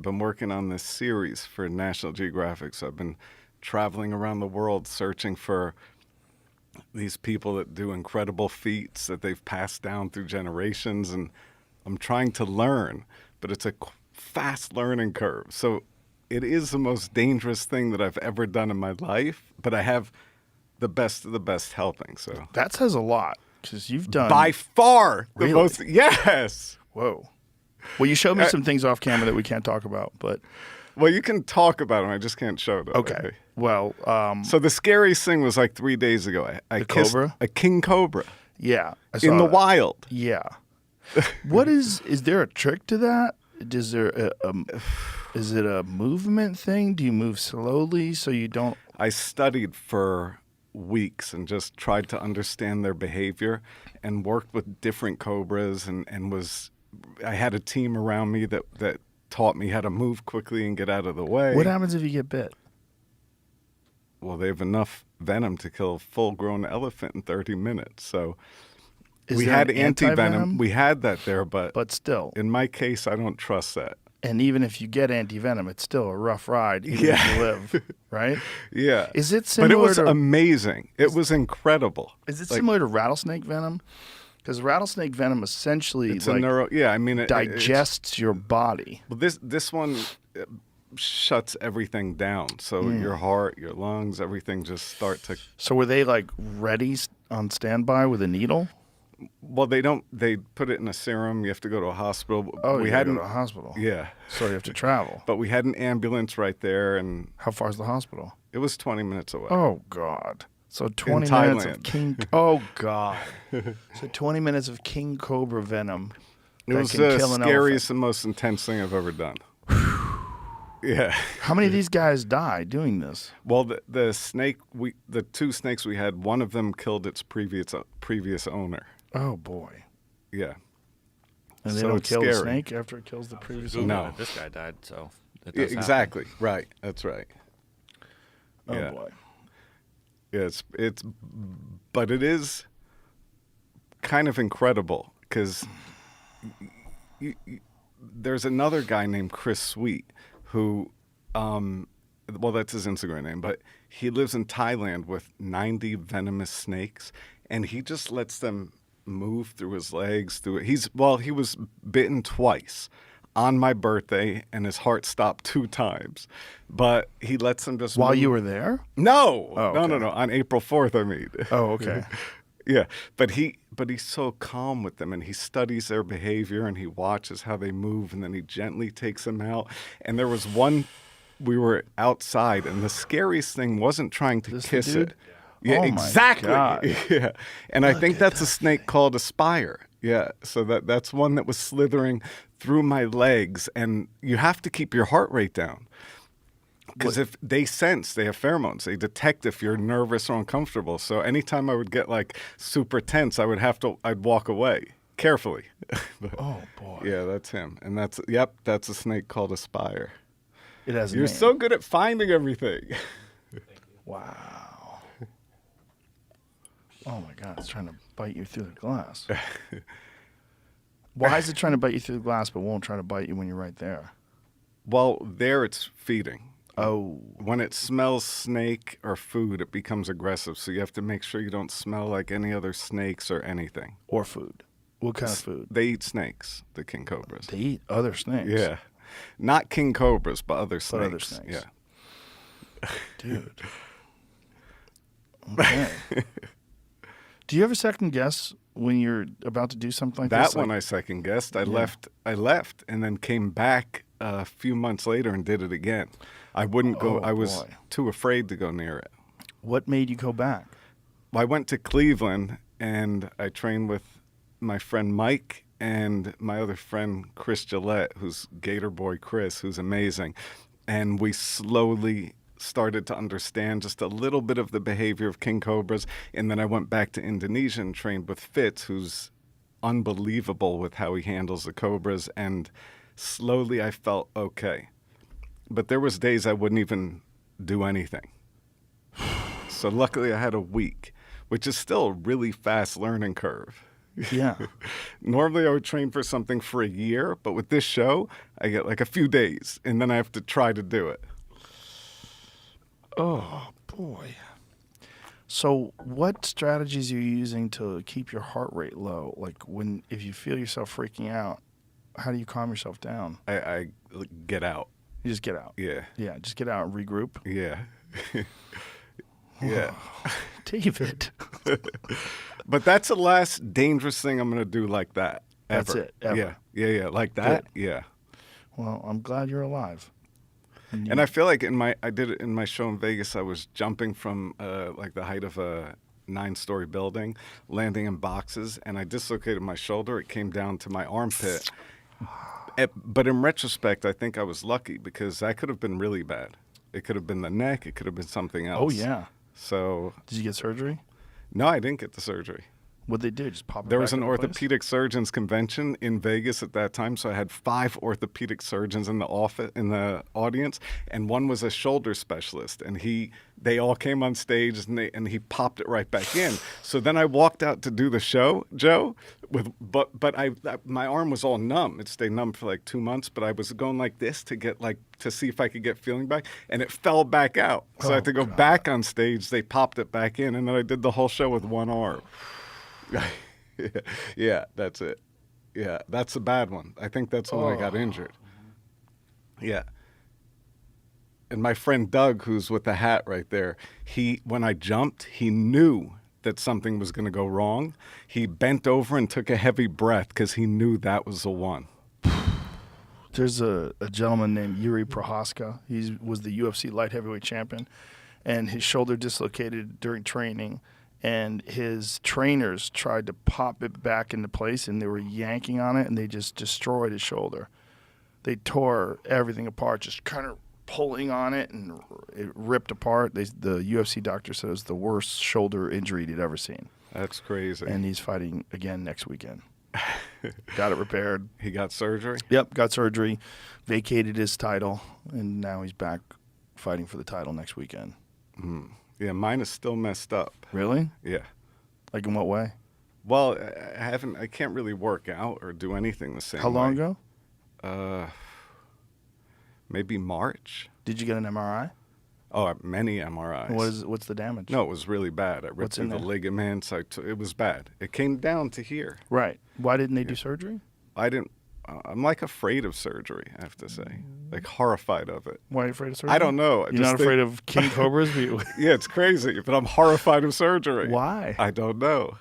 been working on this series for National Geographic. So I've been traveling around the world searching for these people that do incredible feats that they've passed down through generations. And I'm trying to learn, but it's a fast learning curve. So it is the most dangerous thing that I've ever done in my life, but I have the best of the best helping. So that says a lot because you've done by far the Really? most. Yes. Whoa. Well, you showed me some things off camera that we can't talk about, but Well, you can talk about them. I just can't show them. okay. Well, So the scariest thing was like 3 days ago. I The kissed cobra? a king cobra yeah, I saw in the that. wild. Yeah. What is there a trick to that? Is there is it a movement thing? Do you move slowly so you don't? I studied for weeks and just tried to understand their behavior and worked with different cobras and I had a team around me that taught me how to move quickly and get out of the way. What happens if you get bit? Well, they have enough venom to kill a full-grown elephant in 30 minutes. So Is we there had an anti-venom. anti-venom? We had that there, but still, in my case, I don't trust that. and even if you get anti-venom, it's still a rough ride even Yeah. if you live, right? Yeah. Is it But similar it was to amazing. It was incredible. Is it Like, similar to rattlesnake venom? Because rattlesnake venom essentially It's like a neuro. Yeah, I mean, it's- digests your body. Well, this one shuts everything down. So your heart, your lungs, everything just start to. So were they like ready on standby with a needle? Well, they don't. They put it in a serum. You have to go to a hospital. Oh, we you gotta hadn't. go to a hospital. Yeah, So you have to travel. but we had an ambulance right there, and How far is the hospital? it was 20 minutes away. Oh God. So 20 minutes of Thailand. king. Oh God. So 20 minutes of king cobra venom. It that was can the kill an scariest and most intense thing I've ever done. Yeah. How many of these guys die doing this? Well, the snake, the two snakes we had, one of them killed its previous owner. Oh boy. Yeah. And they So don't it's kill the scary. snake after it kills the previous Googling owner? No. it, this guy died, so it Yeah, does happen. exactly. Right. That's right. Oh Yeah. boy. Yeah, but it is kind of incredible because there's another guy named Chris Sweet who, well, that's his Instagram name, but he lives in Thailand with 90 venomous snakes, and he just lets them move through his legs. He was bitten twice on my birthday, and his heart stopped 2 times, but he lets them just While move. you were there? No, Oh, okay. no. On April 4th, I mean. Oh, okay. Yeah, but he's so calm with them, and he studies their behavior, and he watches how they move, and then he gently takes them out. And there was one, we were outside, and the scariest thing wasn't trying to This the kiss dude? it. Yeah, Oh, my exactly. God. Yeah, and I think that's a snake called a spire. Yeah, so that's one that was slithering through my legs, and you have to keep your heart rate down. Because if they have pheromones, they detect if you're nervous or uncomfortable. So anytime I would get like super tense, I'd walk away carefully. But, Oh boy. yeah, that's him. And that's a snake called a spire. It has a You're name. so good at finding everything. Wow. Oh my God, it's trying to bite you through the glass. Why is it trying to bite you through the glass but won't try to bite you when you're right there? Well, there it's feeding. Oh. When it smells snake or food, it becomes aggressive. So you have to make sure you don't smell like any other snakes or anything. Or food. What kind of food? They eat snakes, the king cobras. They eat other snakes. Yeah. Not king cobras, but other snakes. But other snakes. Yeah. Dude. Okay. Do you ever second guess when you're about to do something like That this? one I second guessed. I left and then came back a few months later and did it again. I wouldn't go. Oh, I was boy. too afraid to go near it. What made you go back? I went to Cleveland and I trained with my friend Mike and my other friend Chris Gillette, who's Gator Boy Chris, who's amazing. And we slowly started to understand just a little bit of the behavior of king cobras. And then I went back to Indonesia and trained with Fitz, who's unbelievable with how he handles the cobras. And slowly I felt okay. But there was days I wouldn't even do anything. So luckily I had a week, which is still a really fast learning curve. Yeah. Normally I would train for something for a year, but with this show, I get like a few days, and then I have to try to do it. Oh boy. So, what strategies are you using to keep your heart rate low? Like if you feel yourself freaking out, how do you calm yourself down? I get out. You just get out. Yeah. Yeah, just get out and regroup. Yeah. Yeah. David. But that's the last dangerous thing I'm going to do like that. Ever. That's it, ever. Yeah. Yeah. Yeah. Like that. Yeah. Well, I'm glad you're alive. And I feel like I did it in my show in Vegas. I was jumping from like the height of a 9-story building, landing in boxes, and I dislocated my shoulder. It came down to my armpit. But in retrospect, I think I was lucky because that could have been really bad. It could have been the neck. It could have been something else. Oh, yeah. So Did you get surgery? no, I didn't get the surgery. What'd they do? Just pop it There back was an into place? orthopedic surgeons convention in Vegas at that time, so I had 5 orthopedic surgeons in the audience, and one was a shoulder specialist, and they all came on stage and he popped it right back in. So then I walked out to do the show, Joe, but my arm was all numb. It stayed numb for like 2 months, but I was going like this to see if I could get feeling back, and it fell back out. So I had to go back on stage. They popped it back in, and then I did the whole show with one arm. Yeah, that's it. Yeah, that's a bad one. I think that's when I got injured. Yeah. And my friend Doug, who's with the hat right there, when I jumped, he knew that something was going to go wrong. He bent over and took a heavy breath because he knew that was the one. There's a gentleman named Yuri Prohaska. He was the UFC light heavyweight champion, and his shoulder dislocated during training. And his trainers tried to pop it back into place, and they were yanking on it, and they just destroyed his shoulder. They tore everything apart, just kind of pulling on it, and it ripped apart. The UFC doctor said it was the worst shoulder injury he'd ever seen. That's crazy. And he's fighting again next weekend. Got it repaired. He got surgery? Yep, got surgery, vacated his title, and now he's back fighting for the title next weekend. Yeah, mine is still messed up. Really? Yeah. Like in what way? Well, I can't really work out or do anything the same How long way. ago? Maybe March. Did you get an MRI? Oh, many MRIs. What's the damage? No, it was really bad. I ripped What's in through the there? ligaments. It was bad. It came down to here. Right. Why didn't they do surgery? I'm like afraid of surgery, I have to say. Like horrified of it. Why are you afraid of surgery? I don't know. You're not afraid of king cobras? Yeah, it's crazy, but I'm horrified of surgery. Why? I don't know.